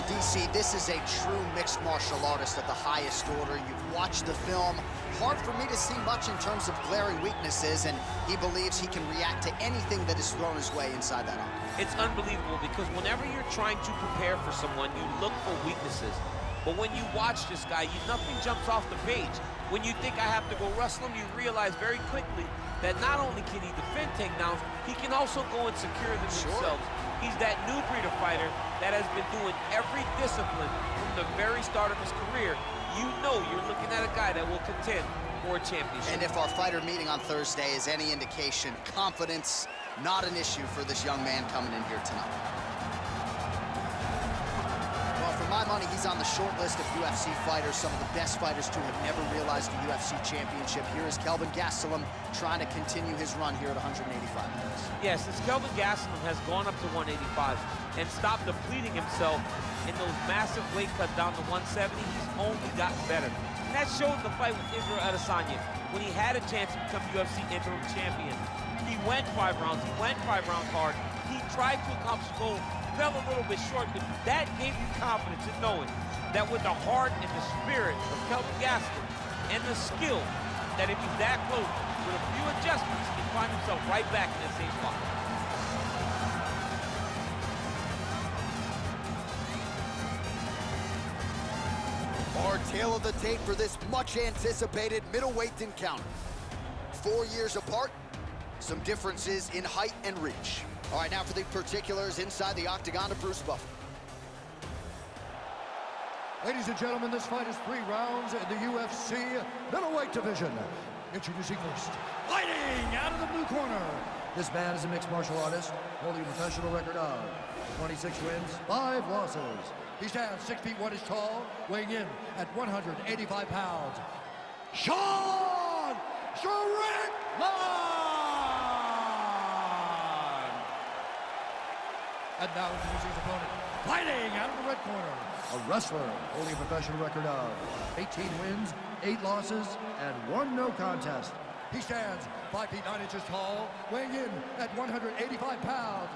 DC, this is a true mixed martial artist of the highest order. You've watched the film. Hard for me to see much in terms of glaring weaknesses, and he believes he can react to anything that is thrown his way inside that octagon. It's unbelievable because whenever you're trying to prepare for someone, you look for weaknesses. But when you watch this guy, nothing jumps off the page. When you think I have to go wrestle him, you realize very quickly that not only can he defend takedowns, he can also go and secure them himself. He's that new breed of fighter that has been doing every discipline from the very start of his career. You know you're looking at a guy that will contend for a championship. And if our fighter meeting on Thursday is any indication, confidence not an issue for this young man coming in here tonight. Well, for my money, he's on the short list of UFC fighters, some of the best fighters to have never realized a UFC championship. Here is Kelvin Gastelum trying to continue his run here at 185 pounds. Yes, since Kelvin Gastelum has gone up to 185 and stopped depleting himself in those massive weight cuts down to 170, he's only gotten better. And that showed the fight with Israel Adesanya when he had a chance to become UFC interim champion. He went 5 rounds, he went 5 rounds hard. He tried to accomplish the goal, fell a little bit short, but that gave you confidence in knowing that with the heart and the spirit of Kelvin Gastelum and the skill, that if he's that close, with a few adjustments, he can find himself right back in that same spot. Our tale of the tape for this much-anticipated middleweight encounter. 4 years apart, some differences in height and reach. All right, now for the particulars inside the octagon of Bruce Buffer. Ladies and gentlemen, this fight is 3 rounds in the UFC middleweight division. Introducing first, fighting out of the blue corner. This man is a mixed martial artist, holding a professional record of 26 wins, 5 losses. He stands 6 feet 1 inch tall, weighing in at 185 pounds. Sean Strickland! And now introducing his opponent, fighting out of the red corner, a wrestler holding a professional record of 18 wins, 8 losses, and 1 no contest. He stands 5 feet 9 inches tall, weighing in at 185 pounds.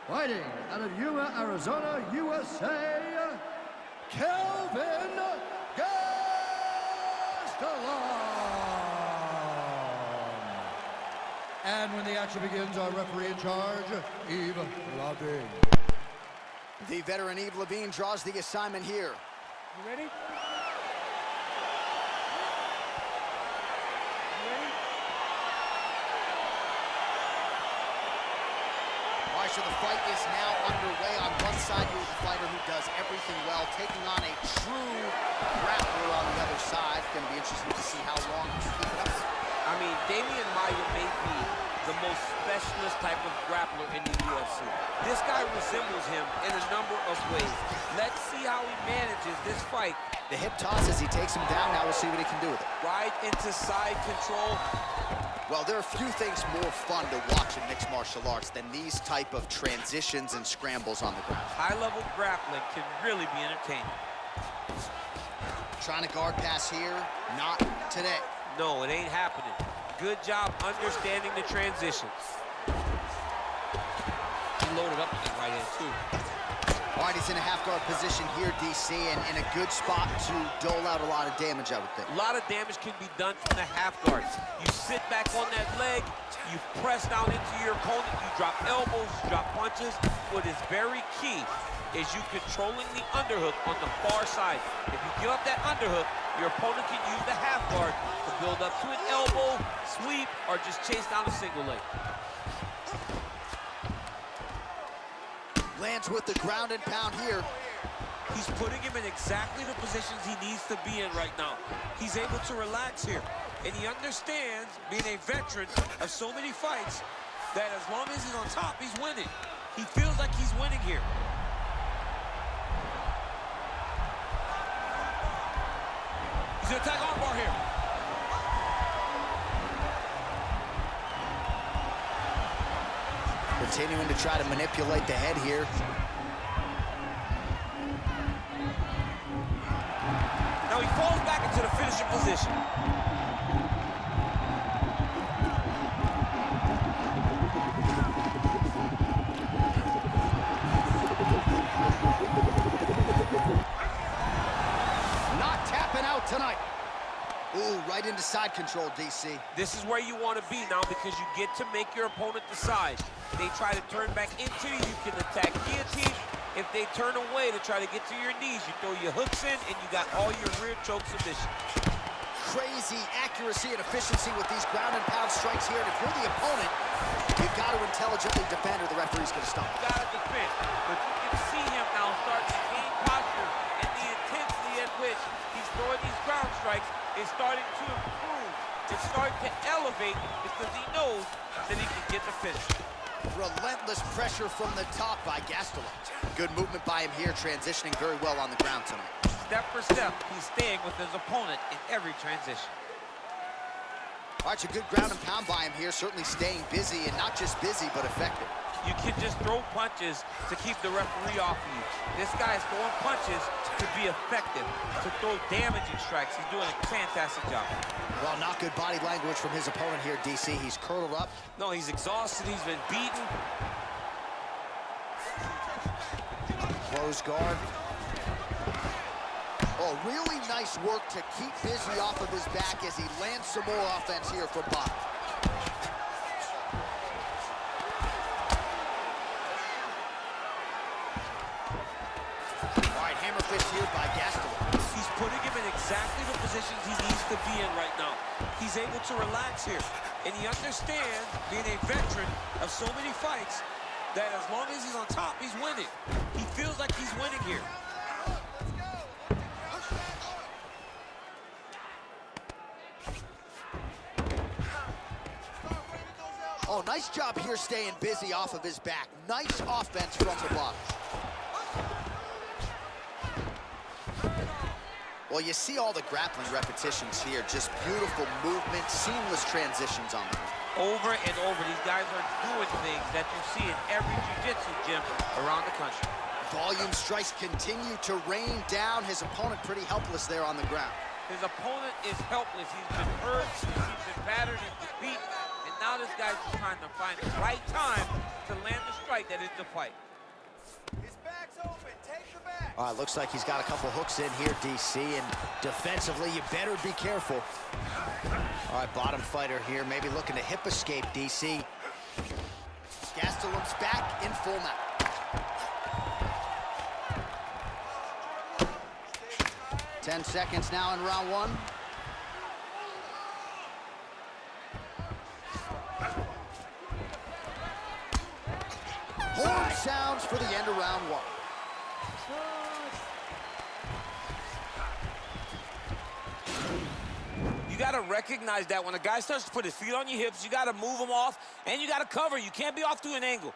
Fighting out of Yuma, Arizona, USA, Kelvin Gastelum. And when the action begins, our referee in charge, Yves Levine. The veteran Yves Levine draws the assignment here. You ready? So the fight is now underway. On one side, you have a fighter who does everything well, taking on a true grappler on the other side. It's going to be interesting to see how long he can keep it up. I mean, Damian Maia may be the most specialist type of grappler in the UFC. This guy resembles him in a number of ways. Let's see how he manages this fight. The hip toss as he takes him down. Now we'll see what he can do with it. Right into side control. Well, there are few things more fun to watch in mixed martial arts than these type of transitions and scrambles on the ground. High-level grappling can really be entertaining. Trying to guard pass here, not today. No, it ain't happening. Good job understanding the transitions. He loaded up with that right hand, too. All right, he's in a half-guard position here, DC, and in a good spot to dole out a lot of damage, I would think. A lot of damage can be done from the half-guard. You sit back on that leg, you press down into your opponent, you drop elbows, you drop punches. What is very key is you controlling the underhook on the far side. If you give up that underhook, your opponent can use the half-guard to build up to an elbow, sweep, or just chase down a single leg. Lands with the ground and pound here. He's putting him in exactly the positions he needs to be in right now. He's able to relax here. And he understands, being a veteran of so many fights, that as long as he's on top, he's winning. He feels like he's winning here. He's gonna attack armbar here. Continuing to try to manipulate the head here. Now he falls back into the finishing position. Ooh, right into side control, DC. This is where you want to be now because you get to make your opponent decide. They try to turn back into you, you can attack guillotine. If they turn away to try to get to your knees, you throw your hooks in and you got all your rear choke submission. Crazy accuracy and efficiency with these ground and pound strikes here. And if you're the opponent, you've got to intelligently defend or the referee's going to stop. You got to defend. But you can see him now starting to gain posture, and the intensity at which he's throwing these ground strikes is starting to improve. It's starting to elevate because he knows that he can get the finish. Relentless pressure from the top by Gastelum. Good movement by him here, transitioning very well on the ground tonight. Step for step, he's staying with his opponent in every transition. All right, so good ground and pound by him here, certainly staying busy, and not just busy, but effective. You can just throw punches to keep the referee off of you. This guy is throwing punches to be effective, to throw damaging strikes. He's doing a fantastic job. Well, not good body language from his opponent here, DC. He's curled up. No, he's exhausted. He's been beaten. Close guard. Oh, really nice work to keep busy off of his back as he lands some more offense here from bottom. All right, hammer fist here by Gastelum. He's putting him in exactly the positions he needs to be in right now. He's able to relax here, and he understands, being a veteran of so many fights, that as long as he's on top, he's winning. He feels like he's winning here. Oh, nice job here staying busy off of his back. Nice offense from the bottom. Well, you see all the grappling repetitions here. Just beautiful movement, seamless transitions on them. Over and over, these guys are doing things that you see in every jiu-jitsu gym around the country. Volume strikes continue to rain down. His opponent pretty helpless there on the ground. His opponent is helpless. He's been hurt, he's been battered and beat, and now this guy's just trying to find the right time to land the strike that is the fight. His back's open. Take the back. All right, looks like he's got a couple hooks in here, DC, and defensively, you better be careful. All right, bottom fighter here, maybe looking to hip escape, DC. Gastelum's back in full mount. Ten seconds now in round one. Horn sounds for the end of round one. You got to recognize that when a guy starts to put his feet on your hips, you got to move him off, and you got to cover. You can't be off to an angle.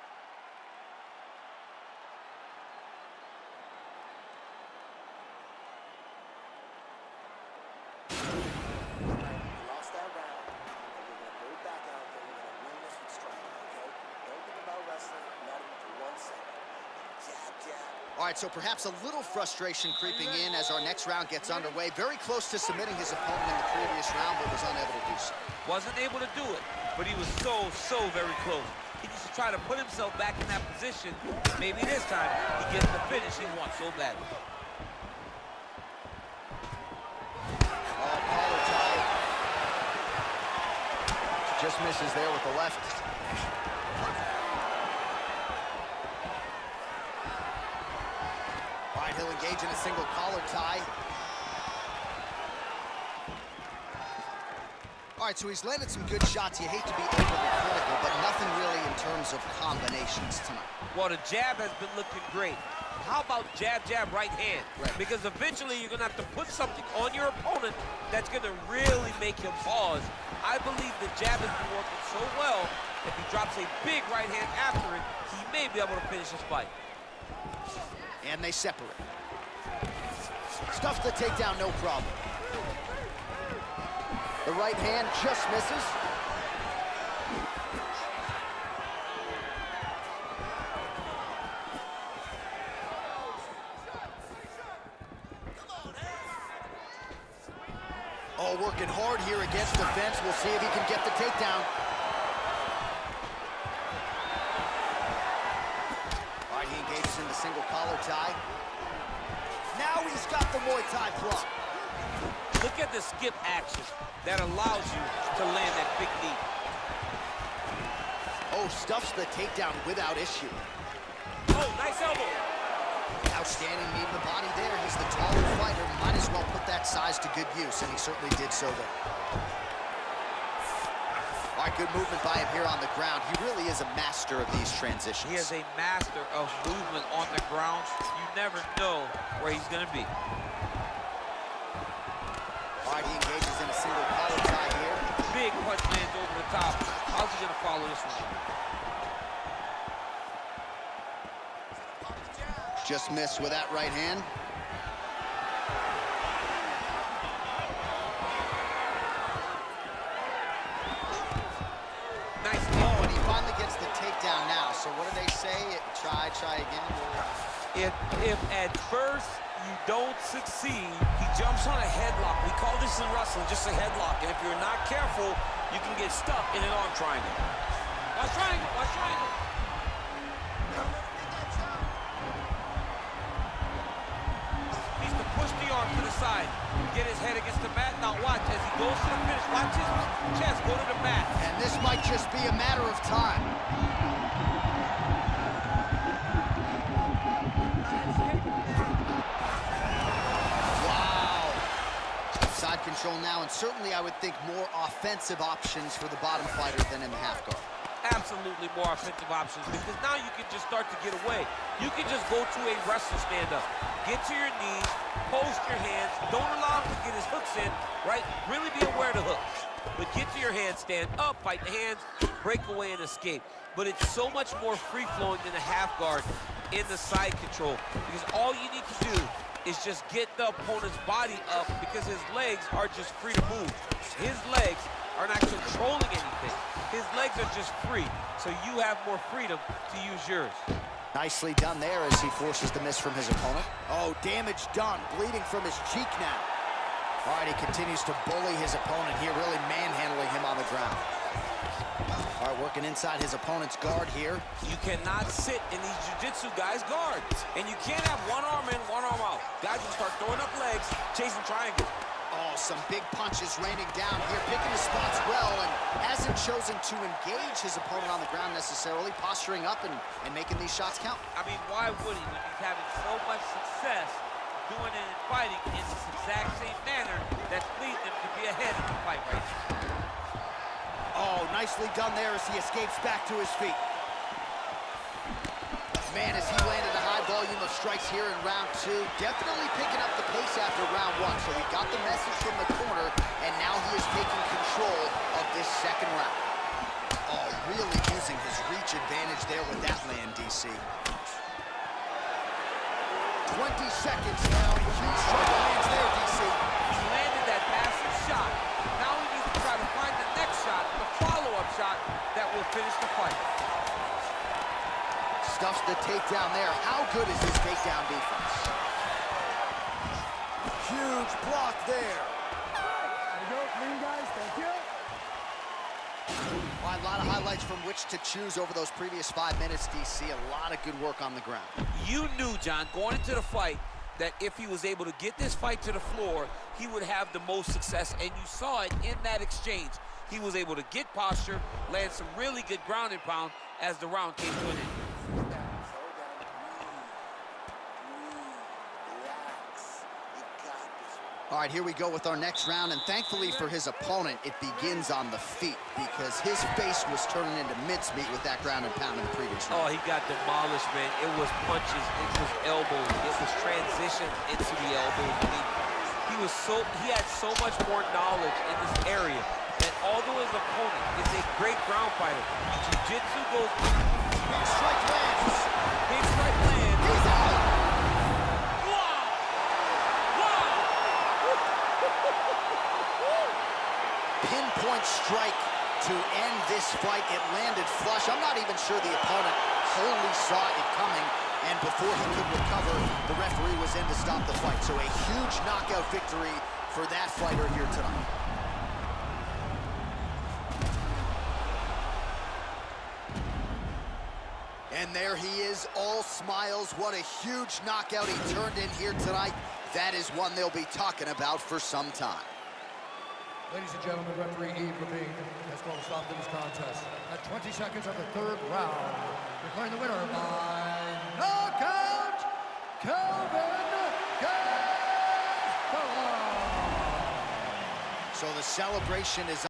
Lost that round, and we're going to go back out there. We're going to win this with striking, okay? Don't think about wrestling, not even for 1 second. Jab, jab. All right, so perhaps a little frustration creeping in as our next round gets underway. Very close to submitting his opponent in the previous round, but was unable to do so. Wasn't able to do it, but he was so very close. He needs to try to put himself back in that position. Maybe this time he gets the finish he wants so badly. Oh, collar tie. Just misses there with the left. All right, he'll engage in a single collar tie. All right, so he's landed some good shots. You hate to be overly critical, but nothing really in terms of combinations tonight. Well, the jab has been looking great. How about jab, jab, right hand? Right. Because eventually you're going to have to put something on your opponent that's going to really make him pause. I believe the jab has been working so well, if he drops a big right hand after it, he may be able to finish his fight. And they separate. Stuffs the takedown, no problem. The right hand just misses. Oh, working hard here against the fence. We'll see if he can get the takedown. All right, he engages in the single collar tie. Now he's got the Muay Thai plug. Look at the skip action that allows you to land that big knee. Oh, stuffs the takedown without issue. Oh, nice elbow. Outstanding knee to the body there. He's the taller fighter. Might as well put that size to good use, and he certainly did so there. All right, good movement by him here on the ground. He really is a master of these transitions. He is a master of movement on the ground. You never know where he's going to be. All right, he engages in a single collar tie here. Big punch lands over the top. How's he going to follow this one? Just missed with that right hand. Nice. Oh, and he finally gets the takedown now. So what do they say? Try again. If at first you don't succeed, he jumps on a headlock. We call this in wrestling just a headlock. And if you're not careful, you can get stuck in an arm triangle. Watch triangle, watch triangle. Needs to push the arm to the side. Get his head against the mat. Now watch as he goes to the finish. Watch his chest go to the mat. And this might just be a matter of time. Wow. Side control now, and certainly I would think more offensive options for the bottom fighter than in the half guard. Absolutely more offensive options, because now you can just start to get away. You can just go to a wrestler stand-up. Get to your knees, post your hands, don't allow him to get his hooks in, right? Really be aware of the hooks. But get to your hands, stand up, fight the hands, break away and escape. But it's so much more free-flowing than a half guard in the side control, because all you need to do is just get the opponent's body up, because his legs are just free to move. His legs are not controlling anything. His legs are just free, so you have more freedom to use yours. Nicely done there as he forces the miss from his opponent. Oh, damage done, bleeding from his cheek now. All right, he continues to bully his opponent here, really manhandling him on the ground. All right, working inside his opponent's guard here. You cannot sit in these jiu-jitsu guys' guards, and you can't have one arm in, one arm out. Guys will start throwing up legs, chasing triangle. Oh, some big punches raining down here, picking his spots well, and hasn't chosen to engage his opponent on the ground necessarily, posturing up and making these shots count. I mean, why would he when he's having so much success doing it and fighting in this exact same manner that's leading him to be ahead in the fight right now? Oh, nicely done there as he escapes back to his feet. Man, as he landed a high volume of strikes here in round two, definitely picking up the pace after round one. So he got the message from the corner, and now he is taking control of this second round. Oh, really using his reach advantage there with that land, DC. 20 seconds now. Huge shot lands there, DC. He landed that massive shot. Now he needs to try to find the next shot, the follow-up shot that will finish the fight. Stuffs the takedown there. How good is his takedown defense? Huge block there. There you go, clean guys, thank you. Well, a lot of highlights from which to choose over those previous 5 minutes, DC. A lot of good work on the ground. You knew, John, going into the fight, that if he was able to get this fight to the floor, he would have the most success, and you saw it in that exchange. He was able to get posture, land some really good ground and pound as the round came to an end. All right, here we go with our next round, and thankfully for his opponent, it begins on the feet because his face was turning into mincemeat with that ground and pound in the previous round. Oh, he got demolished, man. It was punches, it was elbows, it was transition into the elbows. I mean, he had so much more knowledge in this area that although his opponent is a great ground fighter, jiu-jitsu goes... Big strike lands. Big strike lands. He's out. Pinpoint strike to end this fight. It landed flush. I'm not even sure the opponent wholly saw it coming, and before he could recover, the referee was in to stop the fight. So a huge knockout victory for that fighter here tonight. And there he is, all smiles. What a huge knockout he turned in here tonight. That is one they'll be talking about for some time. Ladies and gentlemen, referee Yves Levine has called a stop to this contest at 20 seconds of the third round, declaring the winner by knockout, Kelvin Gastelum. So the celebration is